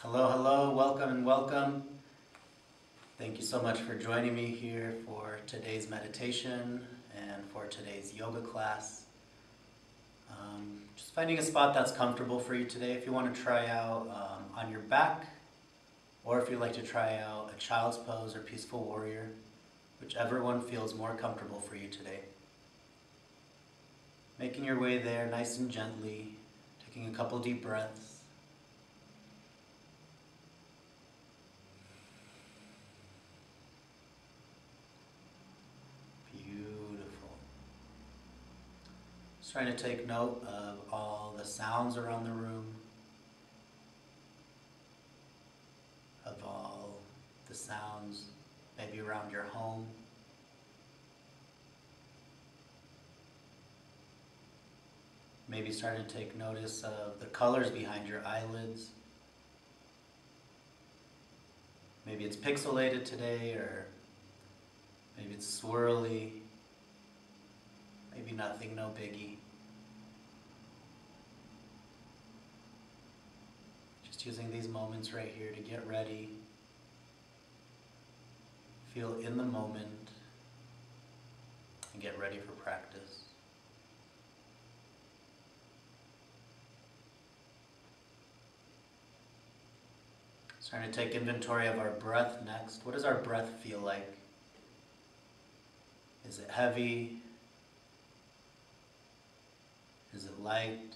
Hello, hello, welcome and welcome. Thank you so much for joining me here for today's meditation and for today's yoga class. Just finding a spot that's comfortable for you today. If you want to try out on your back, or if you'd like to try out a child's pose or peaceful warrior, whichever one feels more comfortable for you today. Making your way there nice and gently, taking a couple deep breaths. Just trying to take note of all the sounds around the room, of all the sounds maybe around your home. Maybe starting to take notice of the colors behind your eyelids. Maybe it's pixelated today, or maybe it's swirly. Maybe nothing, no biggie. Just using these moments right here to get ready. Feel in the moment and get ready for practice. Starting to take inventory of our breath next. What does our breath feel like? Is it heavy? Is it light?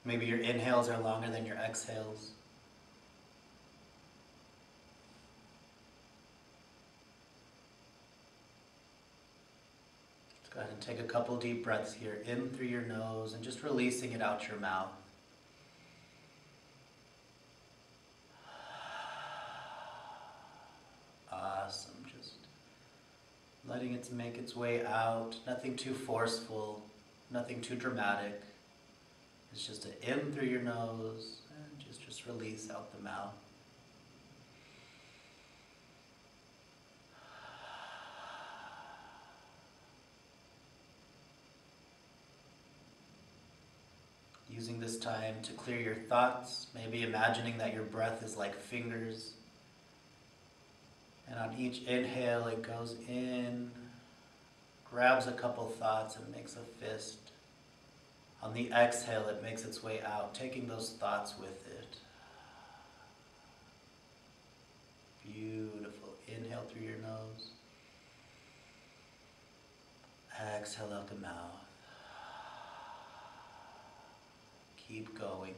Maybe your inhales are longer than your exhales. Let's go ahead and take a couple deep breaths here, in through your nose and just releasing it out your mouth. Awesome. Just letting it make its way out. Nothing too forceful, nothing too dramatic. It's just an in through your nose and just release out the mouth. Using this time to clear your thoughts, maybe imagining that your breath is like fingers. And on each inhale, it goes in, grabs a couple thoughts and makes a fist. On the exhale, it makes its way out, taking those thoughts with it. Beautiful. Inhale through your nose. Exhale out the mouth. Keep going.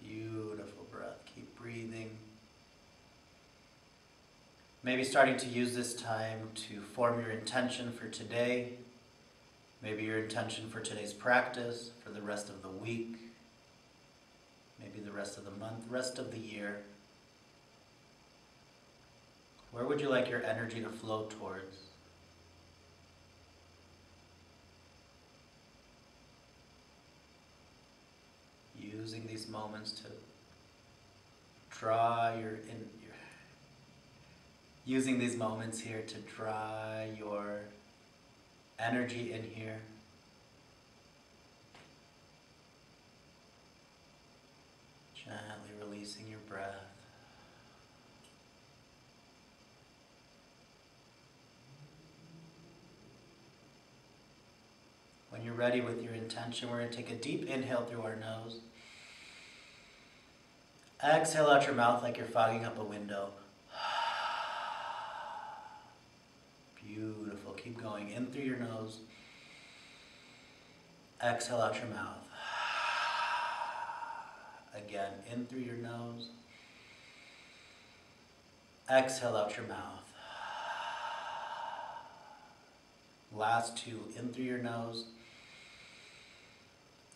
Beautiful breath. Keep breathing. Maybe starting to use this time to form your intention for today. Maybe your intention for today's practice, for the rest of the week, maybe the rest of the month, rest of the year. Where would you like your energy to flow towards? Using these moments to draw using these moments here to draw your energy in here. Gently releasing your breath. When you're ready with your intention, we're going to take a deep inhale through our nose. Exhale out your mouth like you're fogging up a window. Beautiful. Keep going. In through your nose. Exhale out your mouth. Again, in through your nose. Exhale out your mouth. Last two. In through your nose.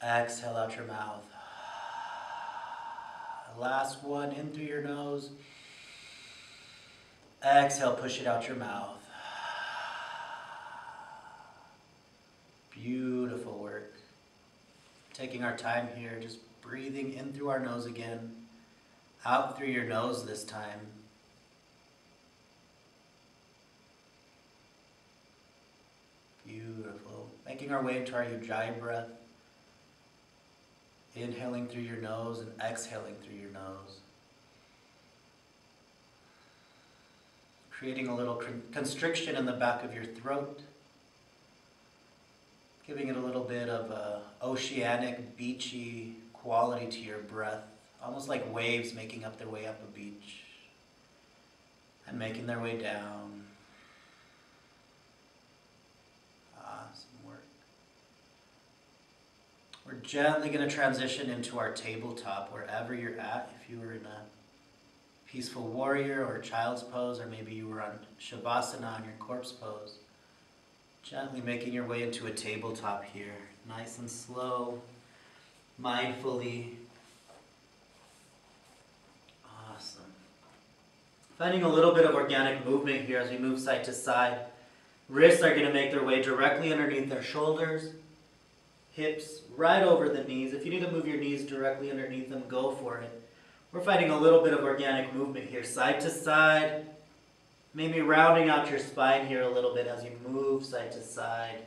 Exhale out your mouth. Last one. In through your nose. Exhale, push it out your mouth. Beautiful work. Taking our time here, just breathing in through our nose again, Out through your nose this time. Beautiful. Making our way into our Ujjayi breath. Inhaling through your nose and exhaling through your nose. Creating a little constriction in the back of your throat. Giving it a little bit of a oceanic, beachy quality to your breath. Almost like waves making up their way up a beach. And making their way down. Awesome work. We're gently going to transition into our tabletop wherever you're at. If you were in a peaceful warrior or child's pose, or maybe you were on Shavasana on your corpse pose. Gently making your way into a tabletop here. Nice and slow, mindfully. Awesome. Finding a little bit of organic movement here as we move side to side. Wrists are going to make their way directly underneath their shoulders. Hips right over the knees. If you need to move your knees directly underneath them, go for it. We're finding a little bit of organic movement here, side to side. Maybe rounding out your spine here a little bit as you move side to side.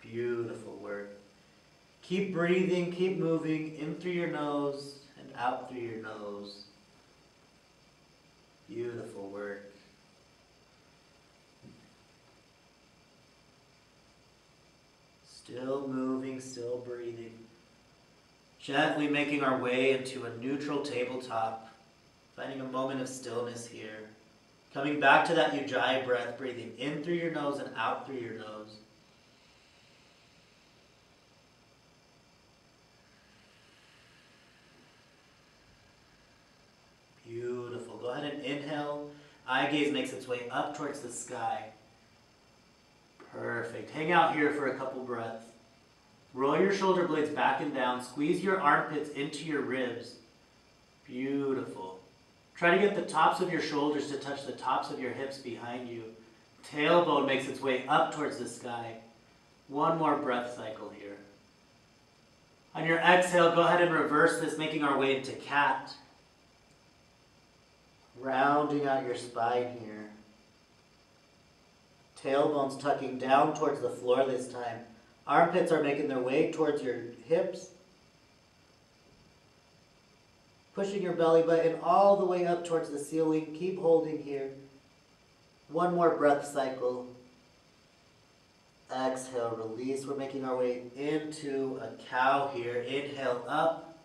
Beautiful work. Keep breathing, keep moving in through your nose and out through your nose. Beautiful work. Still moving, still breathing. Gently making our way into a neutral tabletop. Finding a moment of stillness here. Coming back to that Ujjayi breath, breathing in through your nose and out through your nose. Beautiful. Go ahead and inhale. Eye gaze makes its way up towards the sky. Perfect. Hang out here for a couple breaths. Roll your shoulder blades back and down. Squeeze your armpits into your ribs. Beautiful. Try to get the tops of your shoulders to touch the tops of your hips behind you. Tailbone makes its way up towards the sky. One more breath cycle here. On your exhale, go ahead and reverse this, making our way into cat. Rounding out your spine here. Tailbone's tucking down towards the floor this time. Armpits are making their way towards your hips. Pushing your belly button all the way up towards the ceiling. Keep holding here. One more breath cycle. Exhale, release. We're making our way into a cow here. Inhale up.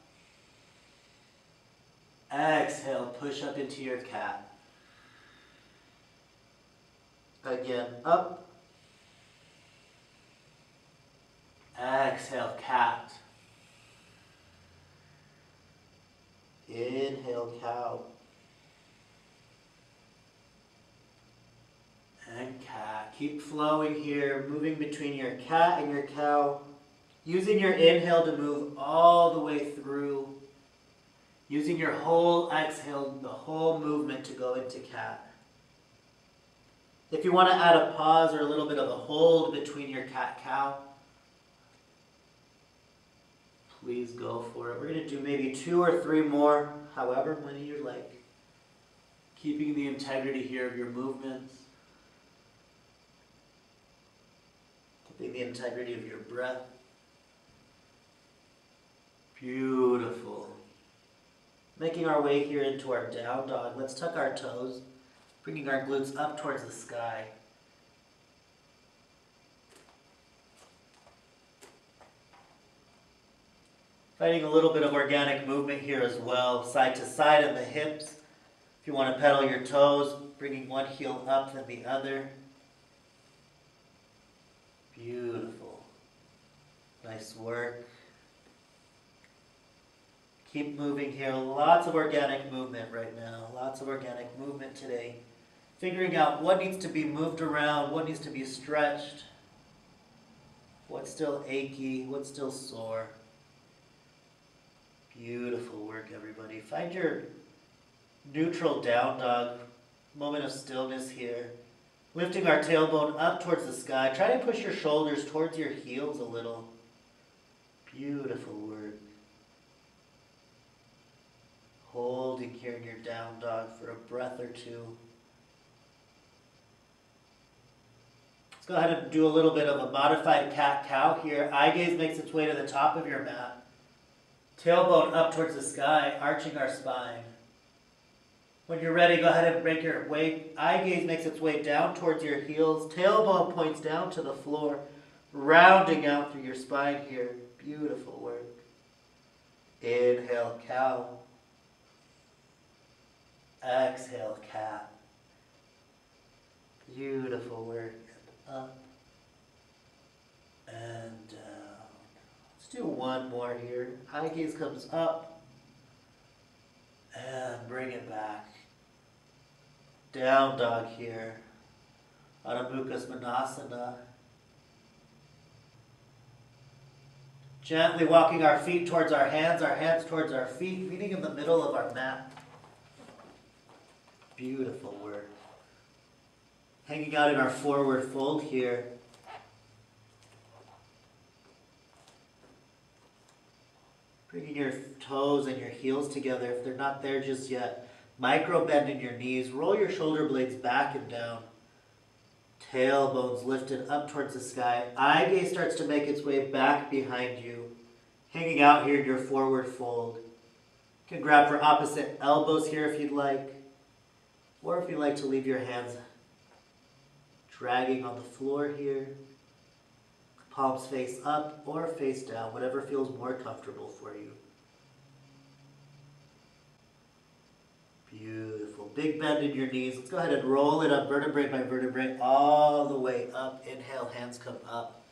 Exhale, push up into your cat. Again, up. Exhale, cat. Inhale, cow. And cat. Keep flowing here, moving between your cat and your cow. Using your inhale to move all the way through. Using your whole exhale, the whole movement to go into cat. If you want to add a pause or a little bit of a hold between your cat-cow, please go for it. We're going to do maybe 2 or 3 more, however many you like. Keeping the integrity here of your movements. Keeping the integrity of your breath. Beautiful. Making our way here into our down dog. Let's tuck our toes, bringing our glutes up towards the sky. Finding a little bit of organic movement here as well, side to side of the hips. If you want to pedal your toes, bringing one heel up then the other. Beautiful. Nice work. Keep moving here. Lots of organic movement right now. Lots of organic movement today. Figuring out what needs to be moved around, what needs to be stretched, what's still achy, what's still sore. Beautiful work, everybody. Find your neutral down dog. Moment of stillness here. Lifting our tailbone up towards the sky. Try to push your shoulders towards your heels a little. Beautiful work. Holding here in your down dog for a breath or two. Let's go ahead and do a little bit of a modified cat-cow here. Eye gaze makes its way to the top of your mat. Tailbone up towards the sky, arching our spine. When you're ready, go ahead and break your weight. Eye gaze makes its way down towards your heels. Tailbone points down to the floor, rounding out through your spine here. Beautiful work. Inhale, cow. Exhale, cat. Beautiful work. Up and down. Let's do one more here. Eye gaze comes up and bring it back. Down dog here. Adho Mukha Svanasana. Gently walking our feet towards our hands towards our feet, meeting in the middle of our mat. Beautiful work. Hanging out in our forward fold here. Bringing your toes and your heels together if they're not there just yet. Micro bend in your knees. Roll your shoulder blades back and down. Tailbones lifted up towards the sky. Eye gaze starts to make its way back behind you. Hanging out here in your forward fold. You can grab for opposite elbows here if you'd like. Or if you'd like to leave your hands dragging on the floor here. Palms face up or face down, whatever feels more comfortable for you. Beautiful. Big bend in your knees. Let's go ahead and roll it up vertebrae by vertebrae all the way up. Inhale, hands come up.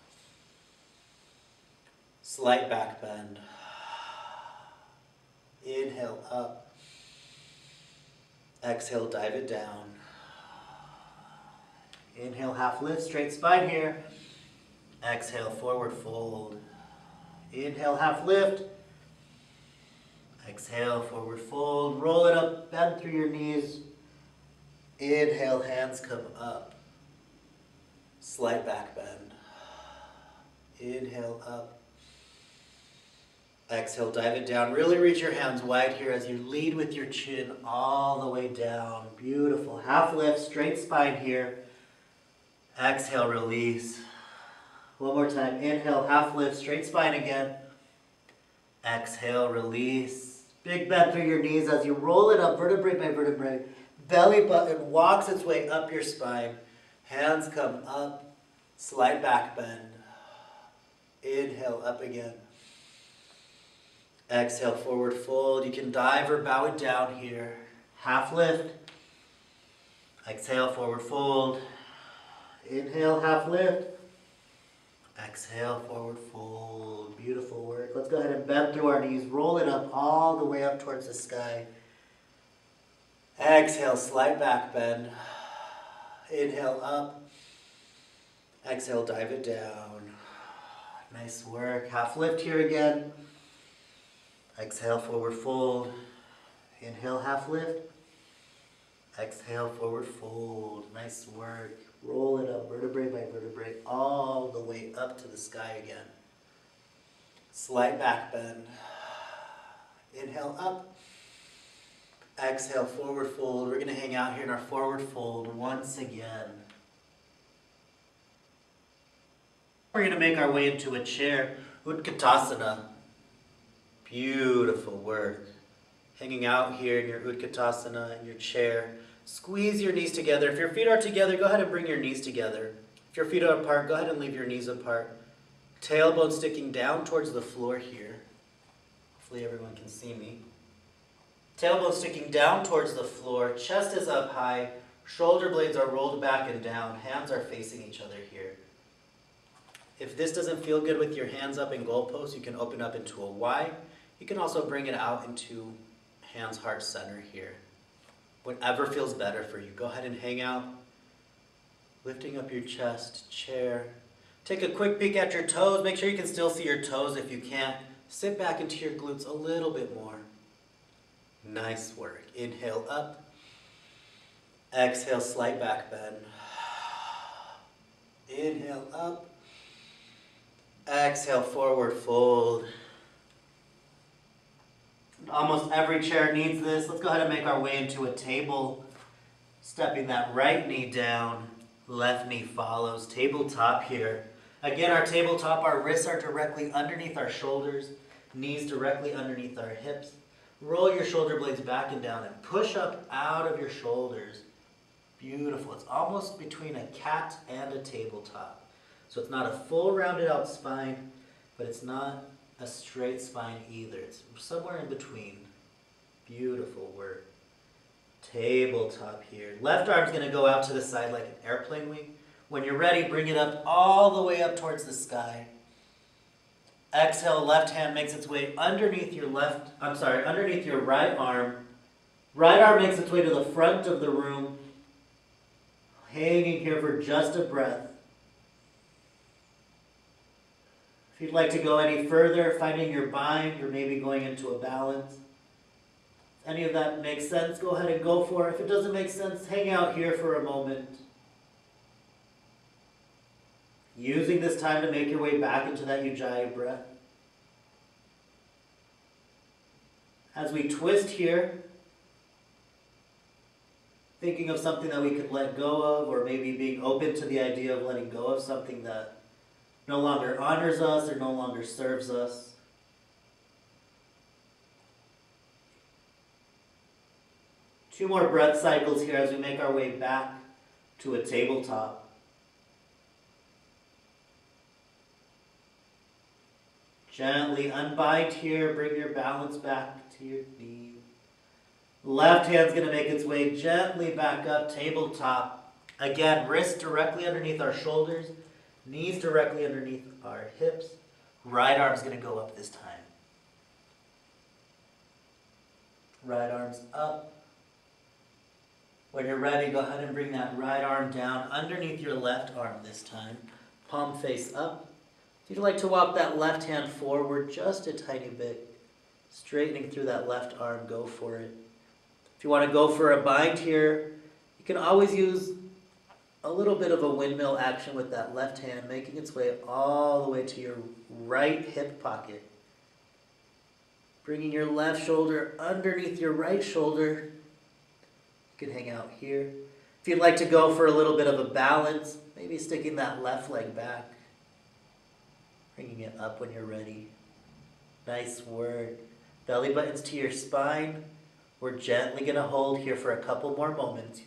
Slight back bend. Inhale up. Exhale, dive it down. Inhale, half lift, straight spine here. Exhale, forward fold. Inhale, half lift. Exhale, forward fold. Roll it up, bend through your knees. Inhale, hands come up. Slight back bend. Inhale, up. Exhale, dive it down. Really reach your hands wide here as you lead with your chin all the way down. Beautiful. Half lift, straight spine here. Exhale, release. One more time. Inhale, half lift, straight spine again. Exhale, release. Big bend through your knees as you roll it up vertebrae by vertebrae. Belly button walks its way up your spine. Hands come up. Slight back bend. Inhale, up again. Exhale, forward fold. You can dive or bow it down here. Half lift. Exhale, forward fold. Inhale, half lift. Exhale, forward fold. Beautiful work. Let's go ahead and bend through our knees. Roll it up all the way up towards the sky. Exhale, slight back bend. Inhale, up. Exhale, dive it down. Nice work. Half lift here again. Exhale, forward fold. Inhale, half lift. Exhale, forward fold. Nice work. Roll it up vertebrae by vertebrae all the way up to the sky again. Slight back bend. Inhale, up. Exhale, forward fold. We're going to hang out here in our forward fold once again. We're going to make our way into a chair. Utkatasana. Beautiful work. Hanging out here in your Utkatasana, in your chair. Squeeze your knees together. If your feet are together, go ahead and bring your knees together. If your feet are apart, go ahead and leave your knees apart. Tailbone sticking down towards the floor here. Hopefully everyone can see me. Tailbone sticking down towards the floor. Chest is up high. Shoulder blades are rolled back and down. Hands are facing each other here. If this doesn't feel good with your hands up in goalposts, you can open up into a Y. You can also bring it out into hands heart center here. Whatever feels better for you. Go ahead and hang out. Lifting up your chest, chair. Take a quick peek at your toes. Make sure you can still see your toes if you can't. Sit back into your glutes a little bit more. Nice work. Inhale up. Exhale, slight back bend. Inhale up. Exhale, forward fold. Almost every chair needs this. Let's go ahead and make our way into a table. Stepping that right knee down, left knee follows. Tabletop here. Again, our tabletop, our wrists are directly underneath our shoulders, knees directly underneath our hips. Roll your shoulder blades back and down and push up out of your shoulders. Beautiful. It's almost between a cat and a tabletop. So it's not a full rounded out spine, but it's not a straight spine either. It's somewhere in between. Beautiful work. Tabletop here. Left arm's going to go out to the side like an airplane wing. When you're ready, bring it up all the way up towards the sky. Exhale, left hand makes its way underneath your underneath your right arm. Right arm makes its way to the front of the room. Hanging here for just a breath. If you'd like to go any further, finding your bind, you're maybe going into a balance. If any of that makes sense, go ahead and go for it. If it doesn't make sense, hang out here for a moment. Using this time to make your way back into that Ujjayi breath. As we twist here, thinking of something that we could let go of, or maybe being open to the idea of letting go of something that no longer honors us or no longer serves us. Two more breath cycles here as we make our way back to a tabletop. Gently unbind here, bring your balance back to your knee. Left hand's going to make its way gently back up, tabletop. Again, wrists directly underneath our shoulders, knees directly underneath our hips. Right arm's going to go up this time. Right arm's up. When you're ready, go ahead and bring that right arm down underneath your left arm this time. Palm face up. If you'd like to walk that left hand forward just a tiny bit, straightening through that left arm, go for it. If you want to go for a bind here, you can always use a little bit of a windmill action with that left hand, making its way all the way to your right hip pocket. Bringing your left shoulder underneath your right shoulder. You can hang out here. If you'd like to go for a little bit of a balance, maybe sticking that left leg back. Bringing it up when you're ready. Nice work. Belly buttons to your spine. We're gently going to hold here for a couple more moments.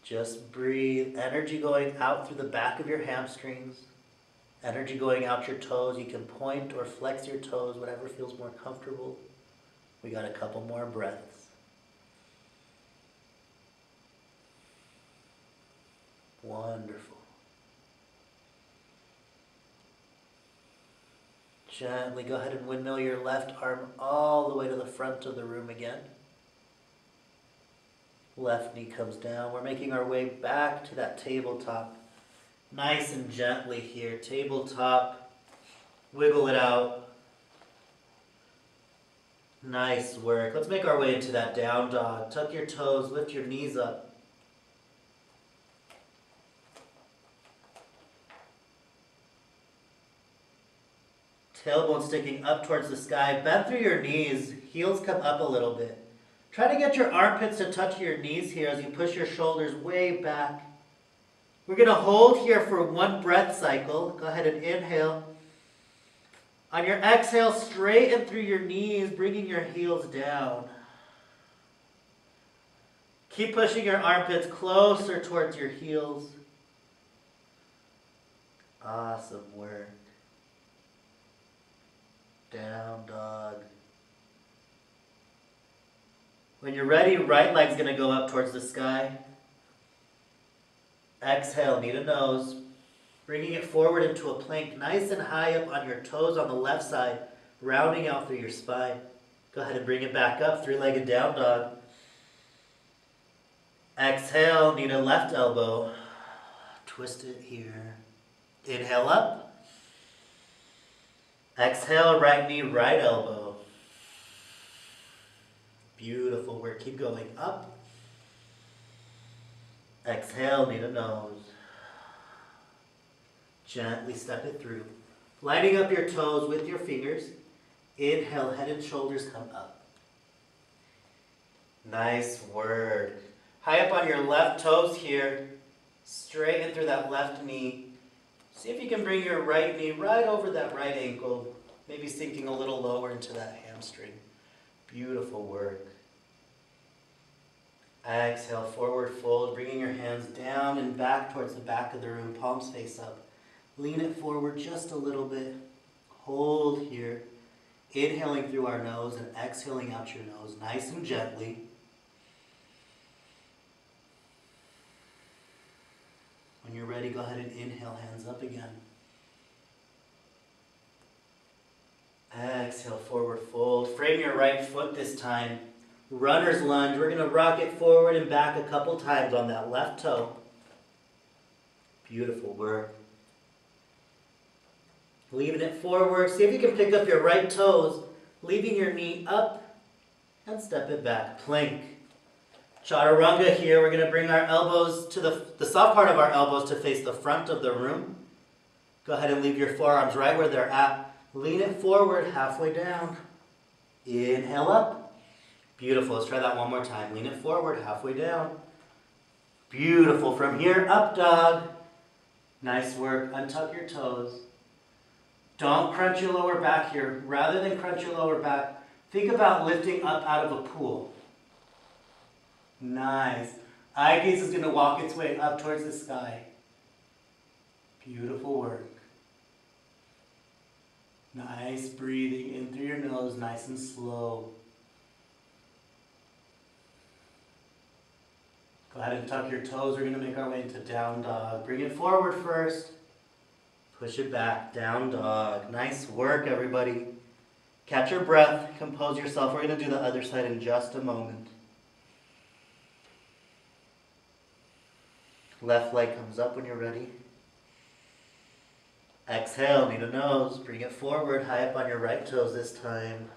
Just breathe. Energy going out through the back of your hamstrings. Energy going out your toes. You can point or flex your toes, whatever feels more comfortable. We got a couple more breaths. Wonderful. Gently go ahead and windmill your left arm all the way to the front of the room again. Left knee comes down. We're making our way back to that tabletop. Nice and gently here. Tabletop. Wiggle it out. Nice work. Let's make our way into that down dog. Tuck your toes. Lift your knees up. Tailbone sticking up towards the sky. Bend through your knees. Heels come up a little bit. Try to get your armpits to touch your knees here as you push your shoulders way back. We're going to hold here for one breath cycle. Go ahead and inhale. On your exhale, straighten through your knees, bringing your heels down. Keep pushing your armpits closer towards your heels. Awesome work. Down dog. When you're ready, right leg's going to go up towards the sky. Exhale, knee to nose. Bringing it forward into a plank, nice and high up on your toes on the left side, rounding out through your spine. Go ahead and bring it back up, three-legged down dog. Exhale, knee to left elbow. Twist it here. Inhale up. Exhale, right knee, right elbow. Beautiful work. Keep going up. Exhale, knee to nose. Gently step it through. Lining up your toes with your fingers. Inhale, head and shoulders come up. Nice work. High up on your left toes here. Straighten through that left knee. See if you can bring your right knee right over that right ankle. Maybe sinking a little lower into that hamstring. Beautiful work. Exhale, forward fold, bringing your hands down and back towards the back of the room, palms face up. Lean it forward just a little bit. Hold here. Inhaling through our nose and exhaling out your nose, nice and gently. When you're ready, go ahead and inhale, hands up again. Exhale, forward fold. Frame your right foot this time. Runner's lunge. We're going to rock it forward and back a couple times on that left toe. Beautiful work. Leaving it forward. See if you can pick up your right toes, leaving your knee up and step it back. Plank. Chaturanga here. We're going to bring our elbows to the soft part of our elbows to face the front of the room. Go ahead and leave your forearms right where they're at. Lean it forward, halfway down. Inhale up. Beautiful. Let's try that one more time. Lean it forward, halfway down. Beautiful. From here, up dog. Nice work. Untuck your toes. Don't crunch your lower back here. Rather than crunch your lower back, think about lifting up out of a pool. Nice. Eye gaze is going to walk its way up towards the sky. Beautiful work. Nice breathing in through your nose, nice and slow. Go ahead and tuck your toes. We're going to make our way into down dog. Bring it forward first. Push it back, down dog. Nice work, everybody. Catch your breath, compose yourself. We're going to do the other side in just a moment. Left leg comes up when you're ready. Exhale, knee to nose. Bring it forward, high up on your right toes this time.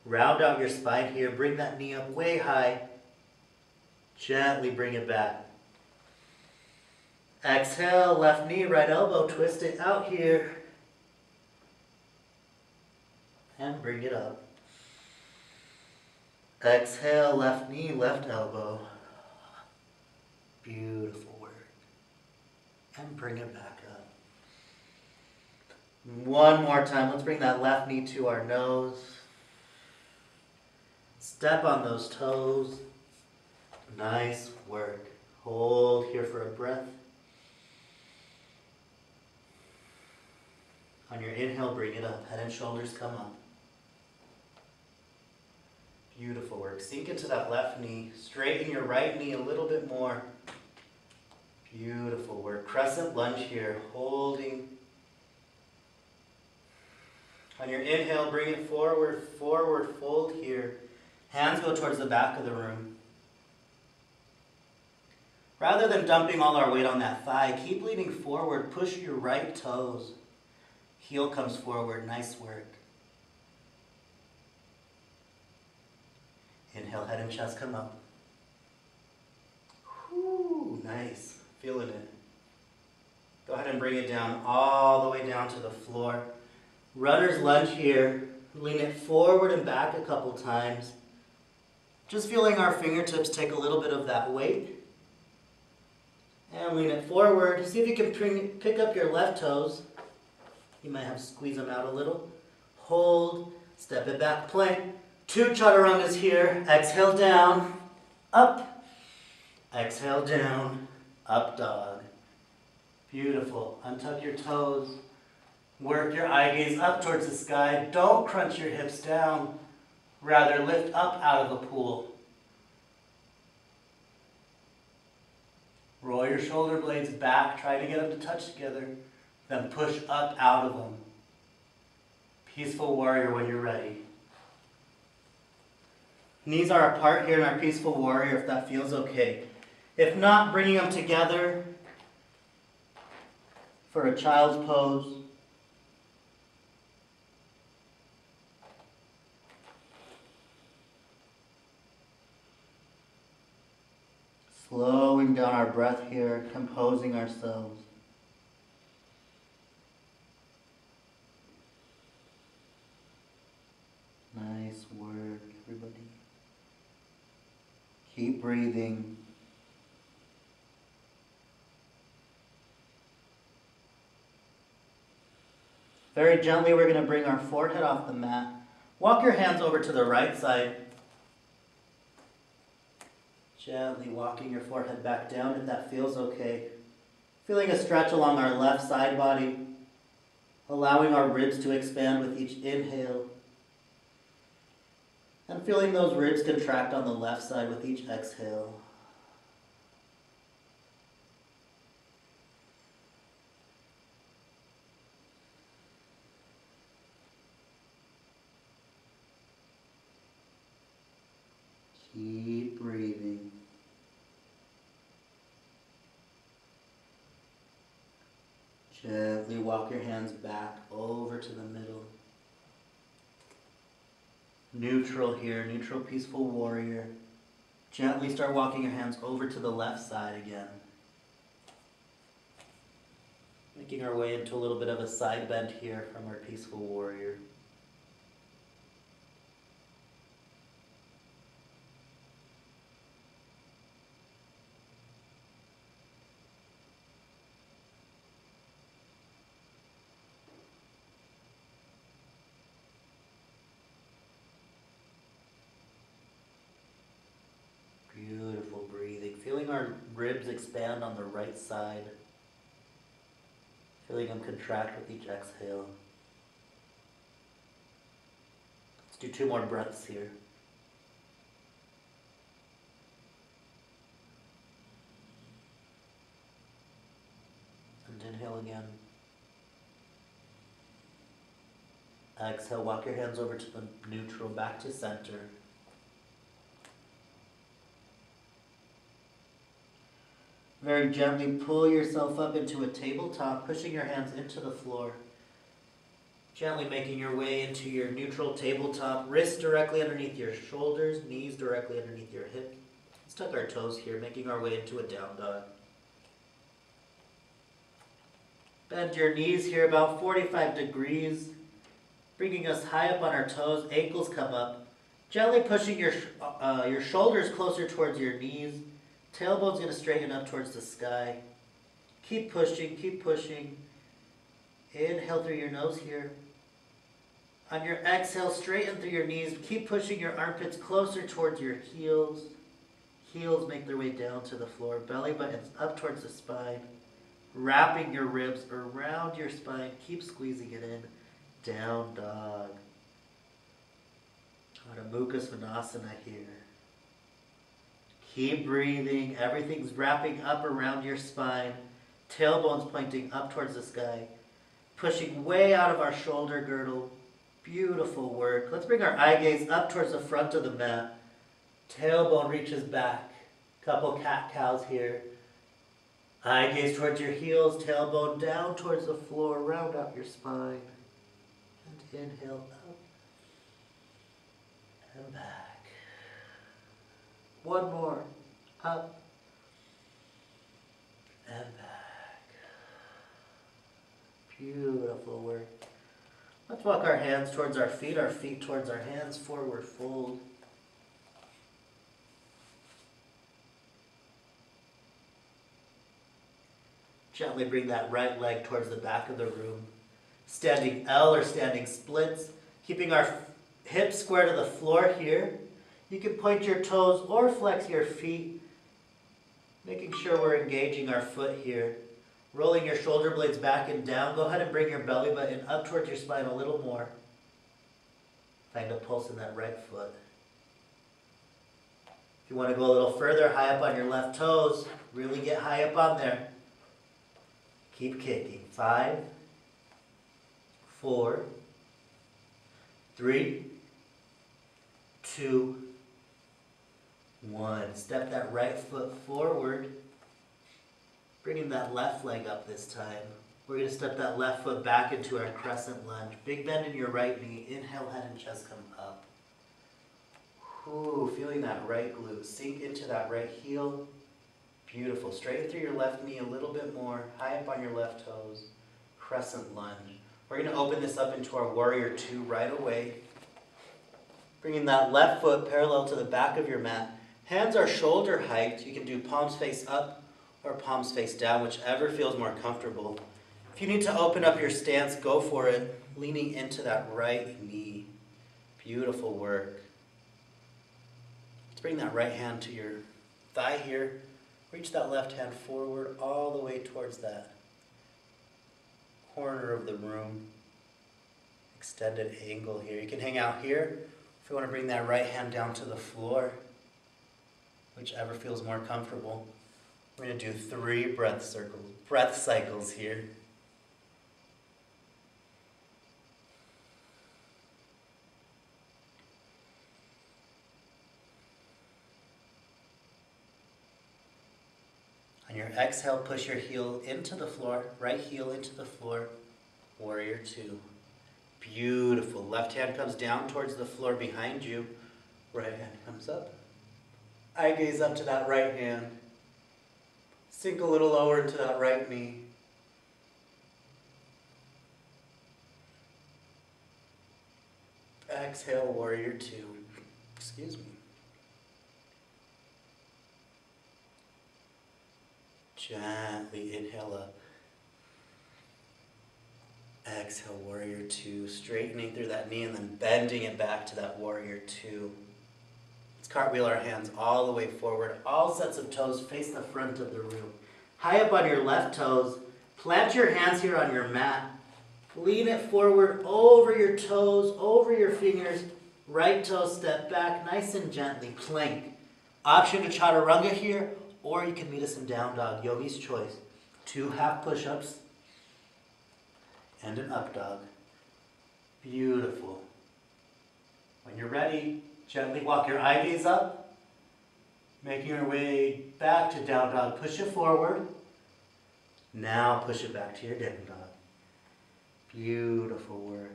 Round out your spine here. Bring that knee up way high. Gently bring it back. Exhale, left knee, right elbow. Twist it out here. And bring it up. Exhale, left knee, left elbow. Beautiful work. And bring it back up. One more time. Let's bring that left knee to our nose. Step on those toes. Nice work. Hold here for a breath. On your inhale, bring it up. Head and shoulders come up. Beautiful work. Sink into that left knee. Straighten your right knee a little bit more. Beautiful work. Crescent lunge here. Holding. On your inhale, bring it forward, forward fold here. Hands go towards the back of the room. Rather than dumping all our weight on that thigh, keep leaning forward. Push your right toes. Heel comes forward. Nice work. Inhale, head and chest come up. Whew, nice. Feeling it. Go ahead and bring it down all the way down to the floor. Runner's lunge here. Lean it forward and back a couple times. Just feeling our fingertips take a little bit of that weight. And lean it forward. See if you can pick up your left toes. You might have to squeeze them out a little. Hold. Step it back. Plank. 2 chaturangas here. Exhale down. Up. Exhale down. Up dog. Beautiful. Untuck your toes. Work your eye gaze up towards the sky. Don't crunch your hips down. Rather lift up out of the pool. Roll your shoulder blades back. Try to get them to touch together. Then push up out of them. Peaceful warrior when you're ready. Knees are apart here in our peaceful warrior if that feels okay. If not, bringing them together for a child's pose. Slowing down our breath here, composing ourselves. Keep breathing. Very gently, we're going to bring our forehead off the mat. Walk your hands over to the right side. Gently walking your forehead back down if that feels okay. Feeling a stretch along our left side body. Allowing our ribs to expand with each inhale. And feeling those ribs contract on the left side with each exhale. Keep breathing. Gently walk your hands back over to the middle. Neutral here, neutral peaceful warrior. Gently start walking your hands over to the left side again. Making our way into a little bit of a side bend here from our peaceful warrior. Beautiful breathing. Feeling our ribs expand on the right side. Feeling them contract with each exhale. Let's do 2 more breaths here. And inhale again. Exhale, walk your hands over to the neutral, back to center. Very gently pull yourself up into a tabletop, pushing your hands into the floor. Gently making your way into your neutral tabletop, wrists directly underneath your shoulders, knees directly underneath your hip. Let's tuck our toes here, making our way into a down dog. Bend your knees here about 45 degrees, bringing us high up on our toes, ankles come up. Gently pushing your shoulders closer towards your knees. Tailbone's going to straighten up towards the sky. Keep pushing, keep pushing. Inhale through your nose here. On your exhale, straighten through your knees. Keep pushing your armpits closer towards your heels. Heels make their way down to the floor. Belly buttons up towards the spine. Wrapping your ribs around your spine. Keep squeezing it in. Down dog. Adho Mukha Svanasana here. Keep breathing. Everything's wrapping up around your spine. Tailbone's pointing up towards the sky. Pushing way out of our shoulder girdle. Beautiful work. Let's bring our eye gaze up towards the front of the mat. Tailbone reaches back. Couple cat-cows here. Eye gaze towards your heels. Tailbone down towards the floor. Round out your spine. And inhale up. And back. One more. Up. And back. Beautiful work. Let's walk our hands towards our feet towards our hands, forward fold. Gently bring that right leg towards the back of the room. Standing L or standing splits, keeping our hips square to the floor here. You can point your toes or flex your feet, making sure we're engaging our foot here. Rolling your shoulder blades back and down. Go ahead and bring your belly button up towards your spine a little more. Find a pulse in that right foot. If you want to go a little further, high up on your left toes, really get high up on there. Keep kicking. 5, 4, 3, 2, 1. Step that right foot forward. Bringing that left leg up this time. We're going to step that left foot back into our crescent lunge. Big bend in your right knee. Inhale, head and chest come up. Ooh, feeling that right glute. Sink into that right heel. Beautiful. Straighten through your left knee a little bit more. High up on your left toes. Crescent lunge. We're going to open this up into our warrior 2 right away. Bringing that left foot parallel to the back of your mat. Hands are shoulder height. You can do palms face up or palms face down, whichever feels more comfortable. If you need to open up your stance, go for it, leaning into that right knee. Beautiful work. Let's bring that right hand to your thigh here. Reach that left hand forward all the way towards that corner of the room. Extended angle here. You can hang out here if you want to bring that right hand down to the floor, whichever feels more comfortable. We're going to do 3 breath cycles here. On your exhale, push your heel into the floor, right heel into the floor, warrior 2. Beautiful. Left hand comes down towards the floor behind you. Right hand comes up. Eye gaze up to that right hand. Sink a little lower into that right knee. Exhale, warrior 2. Excuse me. Gently inhale up. Exhale, warrior 2. Straightening through that knee and then bending it back to that warrior 2. Let's cartwheel our hands all the way forward. All sets of toes face the front of the room. High up on your left toes. Plant your hands here on your mat. Lean it forward over your toes, over your fingers. Right toe step back, nice and gently. Plank. Option to chaturanga here, or you can meet us in down dog, yogi's choice. 2 half push-ups and an up dog. Beautiful. When you're ready, gently walk your eye gaze up, making your way back to down dog. Push it forward. Now push it back to your down dog. Beautiful work.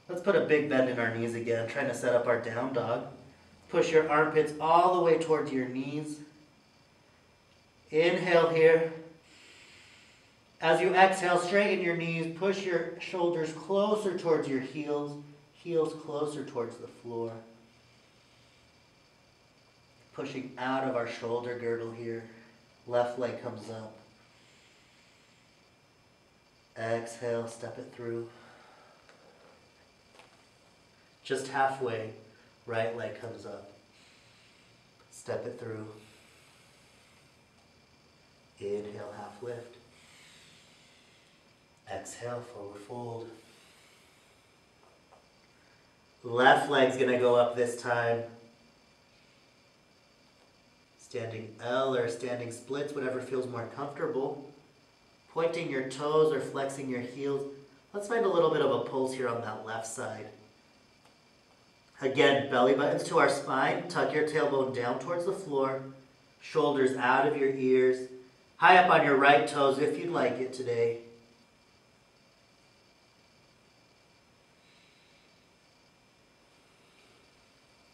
Let's put a big bend in our knees again, trying to set up our down dog. Push your armpits all the way towards your knees. Inhale here. As you exhale, straighten your knees. Push your shoulders closer towards your heels. Heels closer towards the floor. Pushing out of our shoulder girdle here. Left leg comes up. Exhale, step it through. Just halfway, right leg comes up. Step it through. Inhale, half lift. Exhale, forward fold. Left leg's gonna go up this time. Standing L or standing splits, whatever feels more comfortable. Pointing your toes or flexing your heels. Let's find a little bit of a pulse here on that left side. Again, belly buttons to our spine. Tuck your tailbone down towards the floor. Shoulders out of your ears. High up on your right toes if you'd like it today.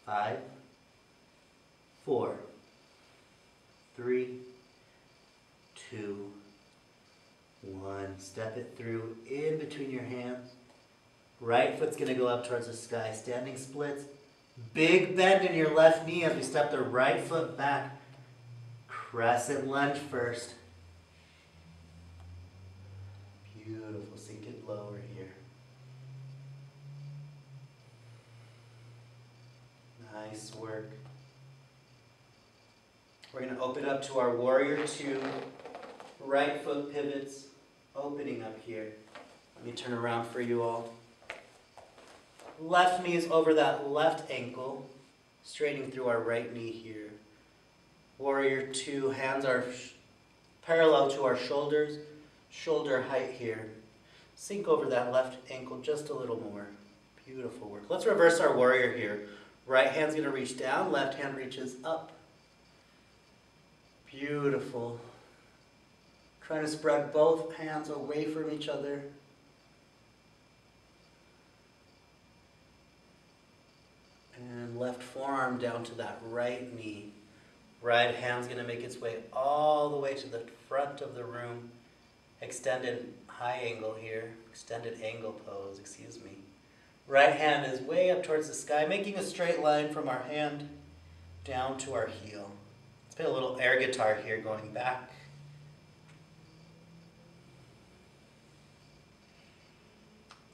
Five, 4, 3, 2, 1. Step it through in between your hands. Right foot's going to go up towards the sky. Standing splits. Big bend in your left knee as we step the right foot back. Crescent lunge first. Beautiful. Sink it lower here. Nice work. We're going to open up to our warrior 2. Right foot pivots. Opening up here. Let me turn around for you all. Left knee is over that left ankle. Straightening through our right knee here. Warrior 2. Hands are parallel to our shoulders. Shoulder height here. Sink over that left ankle just a little more. Beautiful work. Let's reverse our warrior here. Right hand's going to reach down. Left hand reaches up. Beautiful. Trying to spread both hands away from each other. And left forearm down to that right knee. Right hand's going to make its way all the way to the front of the room. Extended high angle here. Extended angle pose, excuse me. Right hand is way up towards the sky, making a straight line from our hand down to our heel. Let's play a little air guitar here, going back.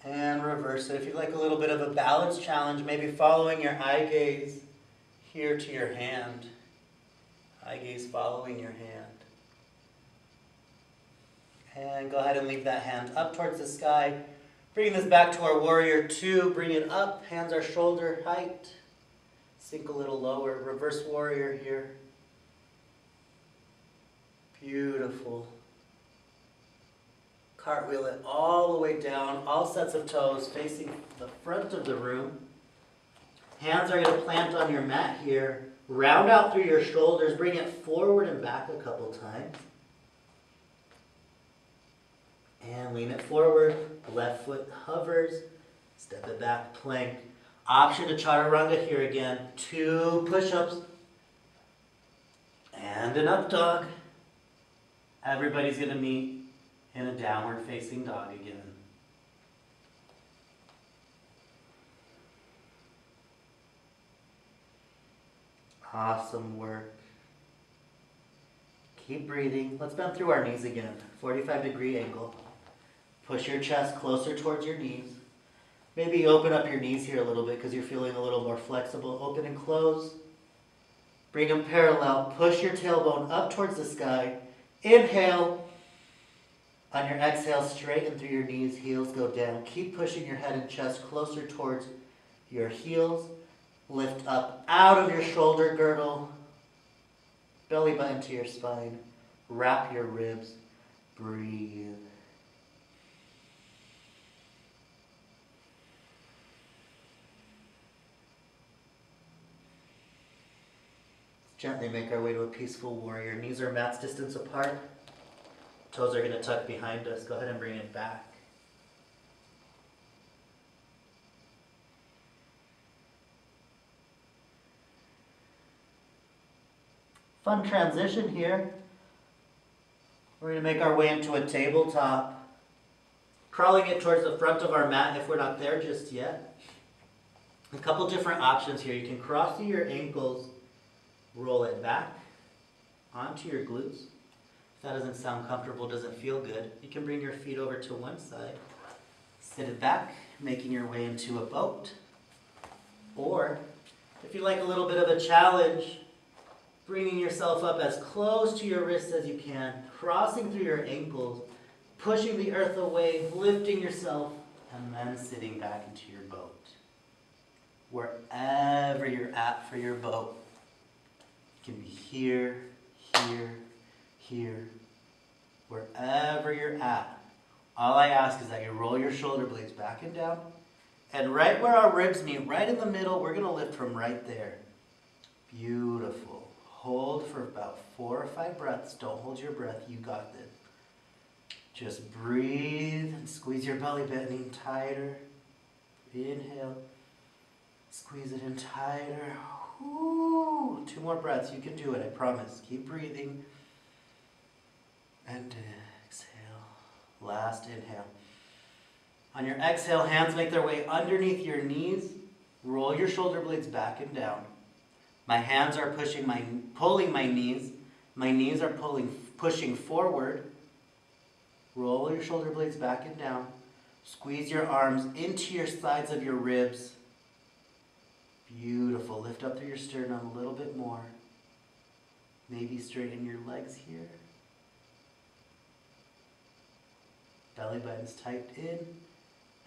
And reverse it. If you'd like a little bit of a balance challenge, maybe following your eye gaze here to your hand. Eye gaze following your hand. And go ahead and leave that hand up towards the sky. Bring this back to our warrior two. Bring it up. Hands are shoulder height. Sink a little lower. Reverse warrior here. Beautiful. Cartwheel it all the way down. All sets of toes facing the front of the room. Hands are going to plant on your mat here. Round out through your shoulders. Bring it forward and back a couple times. And lean it forward. Left foot hovers. Step it back, plank. Option to chaturanga here again. 2 push-ups. And an up dog. Everybody's going to meet in a downward facing dog again. Awesome work. Keep breathing. Let's bend through our knees again. 45-degree angle. Push your chest closer towards your knees. Maybe open up your knees here a little bit because you're feeling a little more flexible. Open and close. Bring them parallel. Push your tailbone up towards the sky. Inhale. On your exhale, straighten through your knees. Heels go down. Keep pushing your head and chest closer towards your heels. Lift up out of your shoulder girdle. Belly button to your spine. Wrap your ribs. Breathe. Gently make our way to a peaceful warrior. Knees are mat's distance apart. Toes are going to tuck behind us. Go ahead and bring it back. Fun transition here. We're going to make our way into a tabletop. Crawling it towards the front of our mat if we're not there just yet. A couple different options here. You can cross through your ankles. Roll it back onto your glutes. If that doesn't sound comfortable, doesn't feel good, you can bring your feet over to one side. Sit it back, making your way into a boat. Or, if you like a little bit of a challenge, bringing yourself up as close to your wrists as you can, crossing through your ankles, pushing the earth away, lifting yourself, and then sitting back into your boat. Wherever you're at for your boat. It can be here, here, here, wherever you're at. All I ask is that you roll your shoulder blades back and down. And right where our ribs meet, right in the middle, we're going to lift from right there. Beautiful. Hold for about 4 or 5 breaths. Don't hold your breath. You got this. Just breathe and squeeze your belly button in tighter. Inhale. Squeeze it in tighter. Ooh, 2 more breaths. You can do it, I promise. Keep breathing. And exhale. Last inhale. On your exhale, hands make their way underneath your knees. Roll your shoulder blades back and down. My hands are pulling my knees. My knees are pushing forward. Roll your shoulder blades back and down. Squeeze your arms into your sides of your ribs. Beautiful. Lift up through your sternum a little bit more. Maybe straighten your legs here. Belly button's tight in.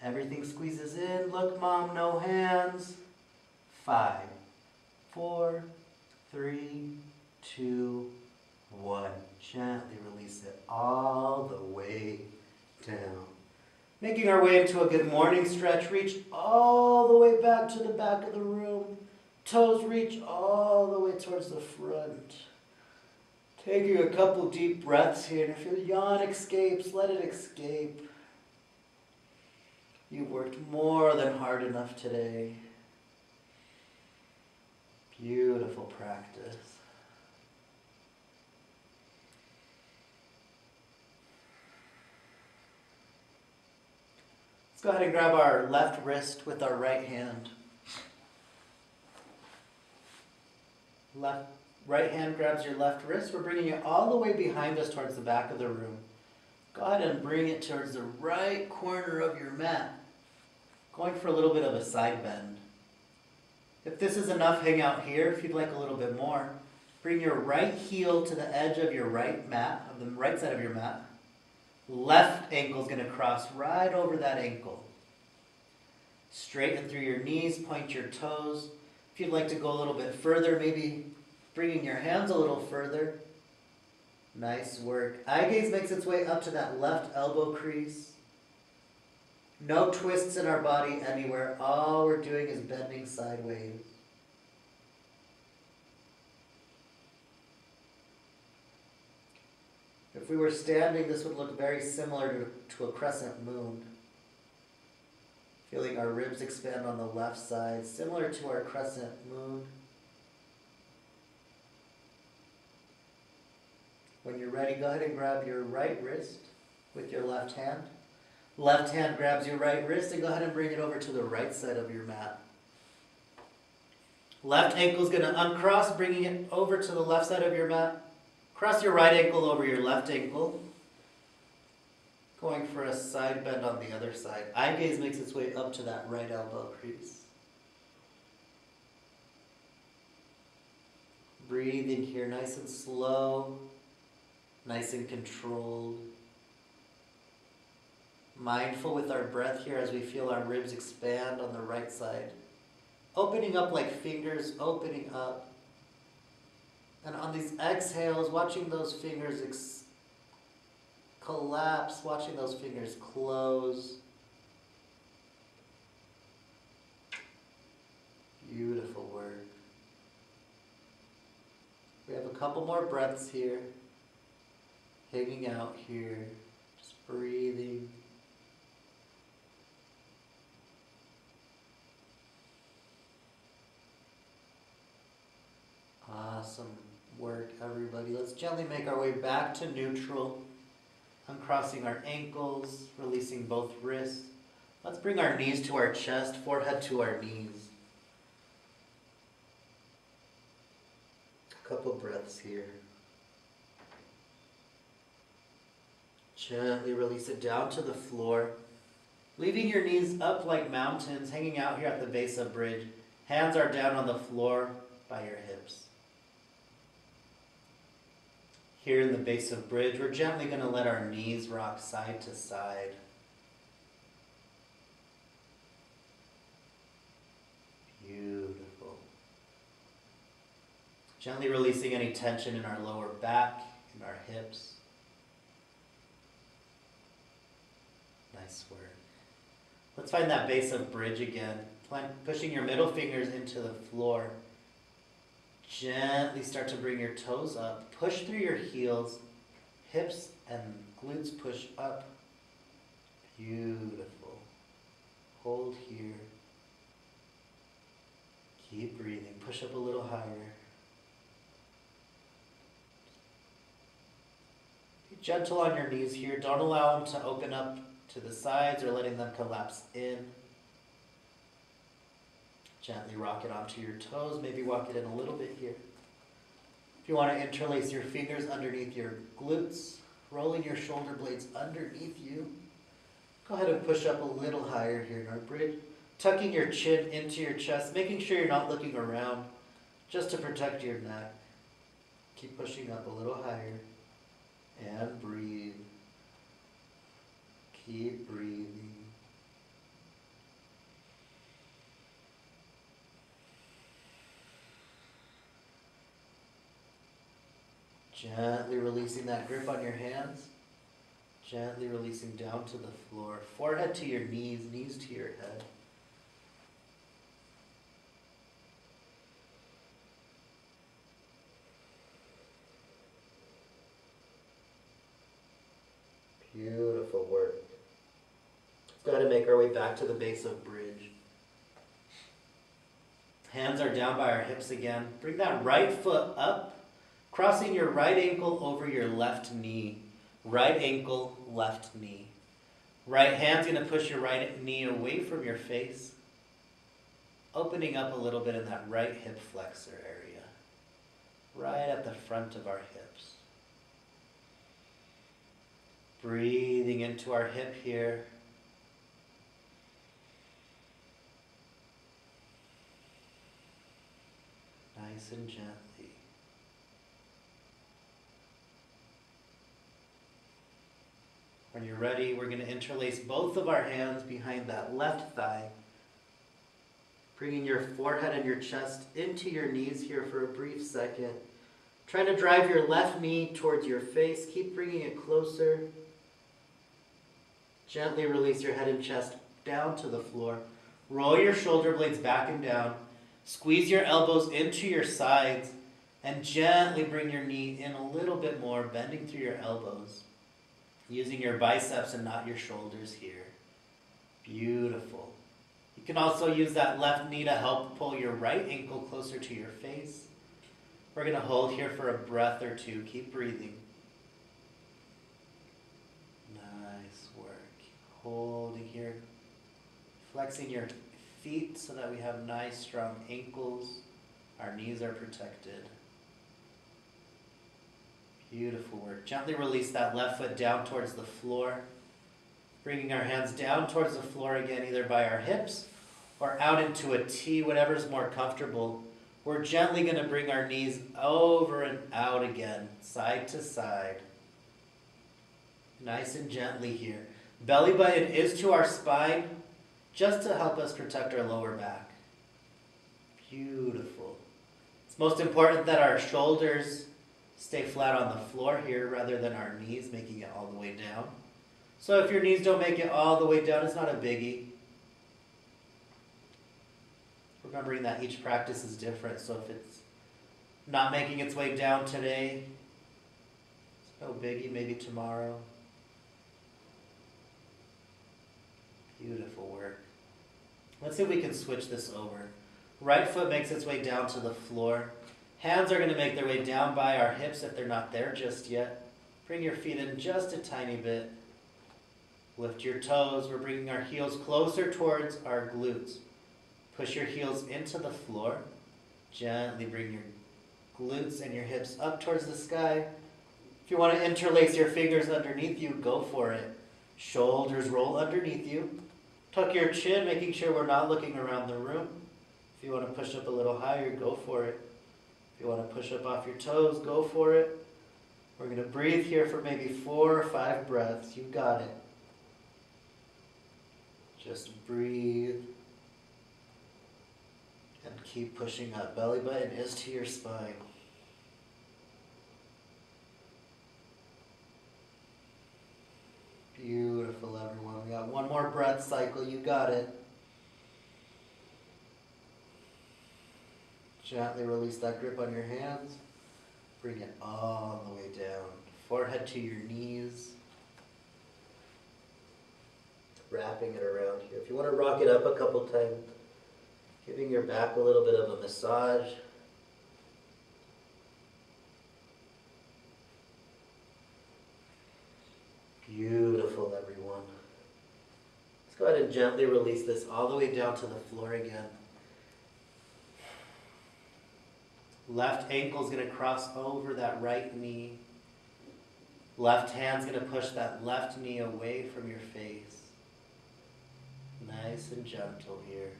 Everything squeezes in. Look, Mom, no hands. 5, 4, 3, 2, 1. Gently release it all the way down. Making our way into a good morning stretch. Reach all the way back to the back of the room. Toes reach all the way towards the front. Taking a couple deep breaths here. And if your yawn escapes, let it escape. You've worked more than hard enough today. Beautiful practice. Go ahead and grab our left wrist with our right hand. Right hand grabs your left wrist. We're bringing it all the way behind us towards the back of the room. Go ahead and bring it towards the right corner of your mat. Going for a little bit of a side bend. If this is enough, hang out here. If you'd like a little bit more, bring your right heel to the edge of your right mat, of the right side of your mat. Left ankle is going to cross right over that ankle. Straighten through your knees, point your toes. If you'd like to go a little bit further, maybe bringing your hands a little further. Nice work. Eye gaze makes its way up to that left elbow crease. No twists in our body anywhere. All we're doing is bending sideways. If we were standing, this would look very similar to a crescent moon. Feeling our ribs expand on the left side, similar to our crescent moon. When you're ready, go ahead and grab your right wrist with your left hand. Left hand grabs your right wrist and go ahead and bring it over to the right side of your mat. Left ankle is going to uncross, bringing it over to the left side of your mat. Cross your right ankle over your left ankle. Going for a side bend on the other side. Eye gaze makes its way up to that right elbow crease. Breathing here nice and slow, nice and controlled. Mindful with our breath here as we feel our ribs expand on the right side. Opening up like fingers, opening up. And on these exhales, watching those fingers collapse, watching those fingers close. Beautiful work. We have a couple more breaths here. Hanging out here, just breathing. Awesome work, everybody. Let's gently make our way back to neutral. Uncrossing our ankles, releasing both wrists. Let's bring our knees to our chest, forehead to our knees. A couple breaths here. Gently release it down to the floor. Leaving your knees up like mountains, hanging out here at the base of bridge. Hands are down on the floor by your hips. Here in the base of bridge, we're gently going to let our knees rock side to side. Beautiful. Gently releasing any tension in our lower back, in our hips. Nice work. Let's find that base of bridge again. Pushing your middle fingers into the floor. Gently start to bring your toes up. Push through your heels. Hips and glutes push up. Beautiful. Hold here. Keep breathing. Push up a little higher. Be gentle on your knees here. Don't allow them to open up to the sides or letting them collapse in. Gently rock it onto your toes. Maybe walk it in a little bit here. If you want to interlace your fingers underneath your glutes, rolling your shoulder blades underneath you, go ahead and push up a little higher here in our bridge. Tucking your chin into your chest, making sure you're not looking around, just to protect your neck. Keep pushing up a little higher. And breathe. Keep breathing. Gently releasing that grip on your hands. Gently releasing down to the floor. Forehead to your knees, knees to your head. Beautiful work. Let's go ahead and make our way back to the base of bridge. Hands are down by our hips again. Bring that right foot up. Crossing your right ankle over your left knee. Right ankle, left knee. Right hand's going to push your right knee away from your face, opening up a little bit in that right hip flexor area, right at the front of our hips. Breathing into our hip here. Nice and gently. When you're ready, we're going to interlace both of our hands behind that left thigh, bringing your forehead and your chest into your knees here for a brief second. Trying to drive your left knee towards your face. Keep bringing it closer. Gently release your head and chest down to the floor. Roll your shoulder blades back and down. Squeeze your elbows into your sides and gently bring your knee in a little bit more, bending through your elbows, using your biceps and not your shoulders here. Beautiful. You can also use that left knee to help pull your right ankle closer to your face. We're going to hold here for a breath or two. Keep breathing. Nice work. Holding here. Flexing your feet so that we have nice strong ankles. Our knees are protected. Beautiful work. Gently release that left foot down towards the floor. Bringing our hands down towards the floor again, either by our hips or out into a T, whatever's more comfortable. We're gently going to bring our knees over and out again, side to side. Nice and gently here. Belly button is to our spine, just to help us protect our lower back. Beautiful. It's most important that our shoulders stay flat on the floor here rather than our knees making it all the way down. So if your knees don't make it all the way down, it's not a biggie. Remembering that each practice is different, so if it's not making its way down today, it's no biggie, maybe tomorrow. Beautiful work. Let's see if we can switch this over. Right foot makes its way down to the floor. Hands are going to make their way down by our hips if they're not there just yet. Bring your feet in just a tiny bit. Lift your toes. We're bringing our heels closer towards our glutes. Push your heels into the floor. Gently bring your glutes and your hips up towards the sky. If you want to interlace your fingers underneath you, go for it. Shoulders roll underneath you. Tuck your chin, making sure we're not looking around the room. If you want to push up a little higher, go for it. If you want to push up off your toes, go for it. We're going to breathe here for maybe 4 or 5 breaths. You got it. Just breathe. And keep pushing up. Belly button is to your spine. Beautiful, everyone. We got one more breath cycle. You got it. Gently release that grip on your hands. Bring it all the way down. Forehead to your knees. Wrapping it around here. If you want to rock it up a couple times, giving your back a little bit of a massage. Beautiful, everyone. Let's go ahead and gently release this all the way down to the floor again. Left ankle's going to cross over that right knee. Left hand's going to push that left knee away from your face. Nice and gentle here.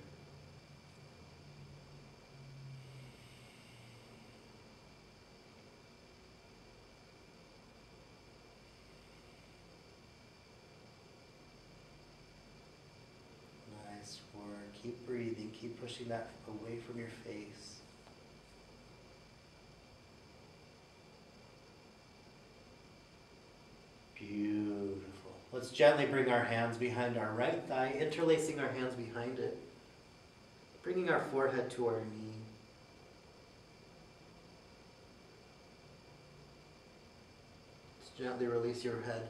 Nice work. Keep breathing. Keep pushing that away from your face. Beautiful. Let's gently bring our hands behind our right thigh, interlacing our hands behind it, bringing our forehead to our knee. Just gently release your head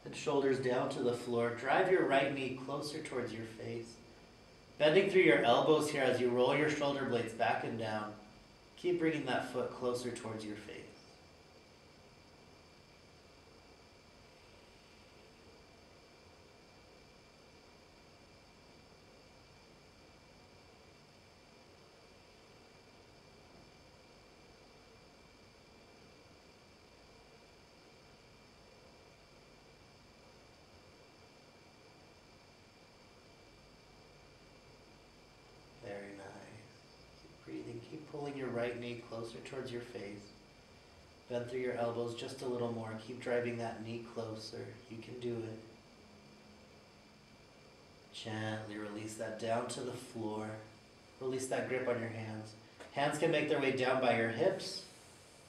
and shoulders down to the floor. Drive your right knee closer towards your face, bending through your elbows here as you roll your shoulder blades back and down. Keep bringing that foot closer towards your face. keep pulling your right knee closer towards your face. Bend through your elbows just a little more. Keep driving that knee closer. You can do it. Gently release that down to the floor. Release that grip on your hands. Hands can make their way down by your hips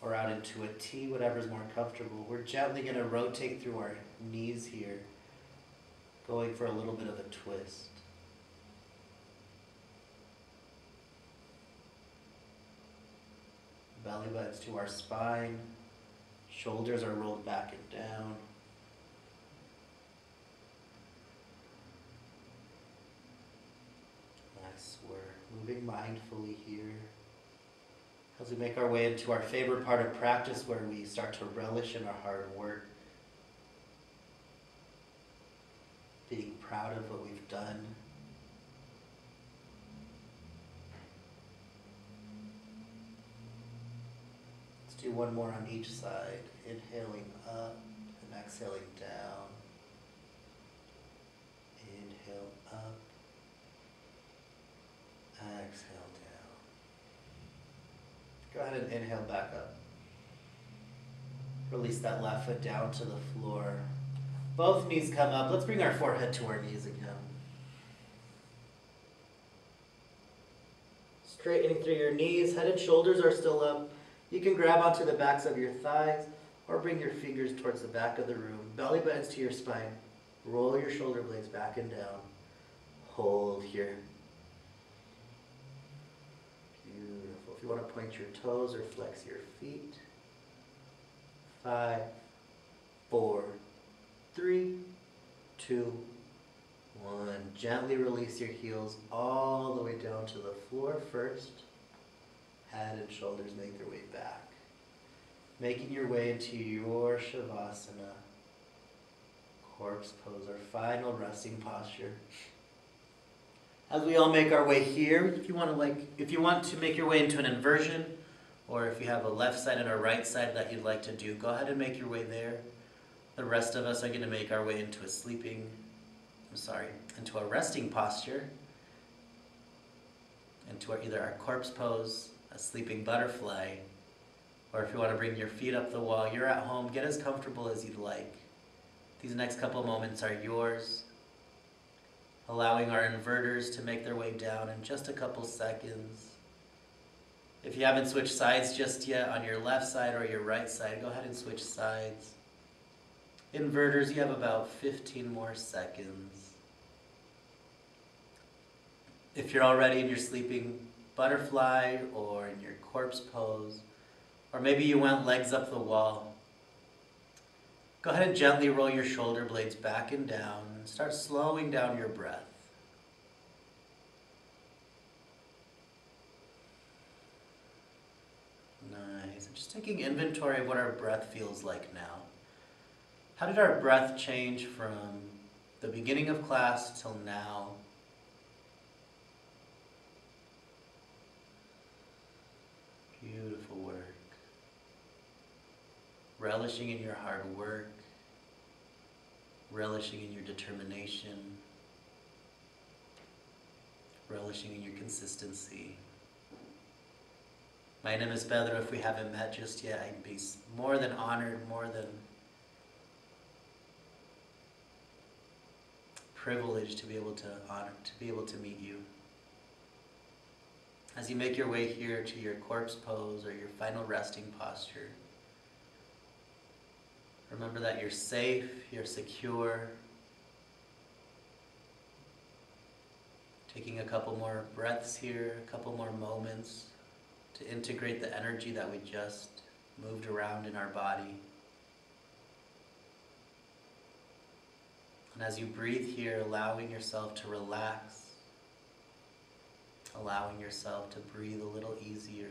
or out into a T, whatever's more comfortable. We're gently going to rotate through our knees here, going for a little bit of a twist. Belly buttons to our spine. Shoulders are rolled back and down. Nice work. Moving mindfully here. As we make our way into our favorite part of practice, where we start to relish in our hard work. Being proud of what we've done. Let's do one more on each side. Inhaling up and exhaling down. Inhale up. Exhale down. Go ahead and inhale back up. Release that left foot down to the floor. Both knees come up. Let's bring our forehead to our knees again. Straightening through your knees. Head and shoulders are still up. You can grab onto the backs of your thighs or bring your fingers towards the back of the room. Belly buttons to your spine. Roll your shoulder blades back and down. Hold here. Beautiful. If you want to point your toes or flex your feet. 5, 4, 3, 2, 1. Gently release your heels all the way down to the floor first. Head and shoulders make their way back. Making your way into your Shavasana, corpse pose, our final resting posture. As we all make our way here, if you want to make your way into an inversion, or if you have a left side and a right side that you'd like to do, go ahead and make your way there. The rest of us are going to make our way into into a resting posture, into either our corpse pose, a sleeping butterfly, or if you want to bring your feet up the wall, you're at home, get as comfortable as you'd like. These next couple moments are yours. Allowing our inverters to make their way down in just a couple seconds. If you haven't switched sides just yet on your left side or your right side, go ahead and switch sides. Inverters, you have about 15 more seconds. If you're already in your sleeping butterfly or in your corpse pose, or maybe you went legs up the wall, go ahead and gently roll your shoulder blades back and down and start slowing down your breath. Nice. Just taking inventory of what our breath feels like now. How did our breath change from the beginning of class till now? Beautiful work. Relishing in your hard work. Relishing in your determination. Relishing in your consistency. My name is Pedro. If we haven't met just yet, I'd be more than honored, more than privileged to be able to meet you. As you make your way here to your corpse pose or your final resting posture, remember that you're safe, you're secure. Taking a couple more breaths here, a couple more moments to integrate the energy that we just moved around in our body. And as you breathe here, allowing yourself to relax, allowing yourself to breathe a little easier.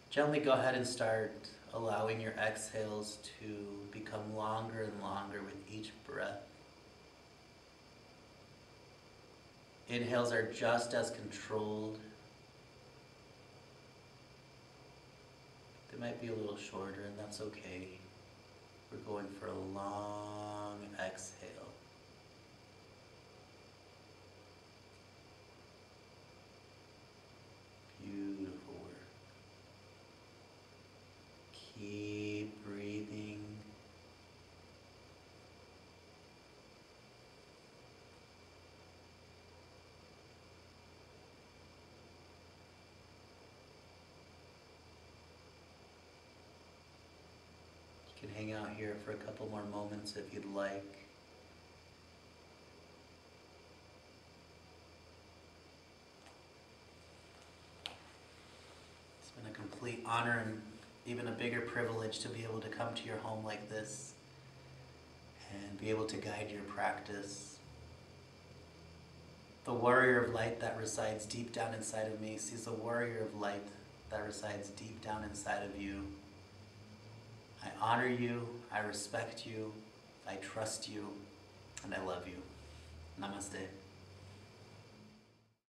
Gently go ahead and start allowing your exhales to become longer and longer with each breath. Inhales are just as controlled. They might be a little shorter, and that's okay. We're going for a long exhale. hang out here for a couple more moments if you'd like. It's been a complete honor and even a bigger privilege to be able to come to your home like this and be able to guide your practice. The warrior of light that resides deep down inside of me sees the warrior of light that resides deep down inside of you. I honor you, I respect you, I trust you, and I love you. Namaste.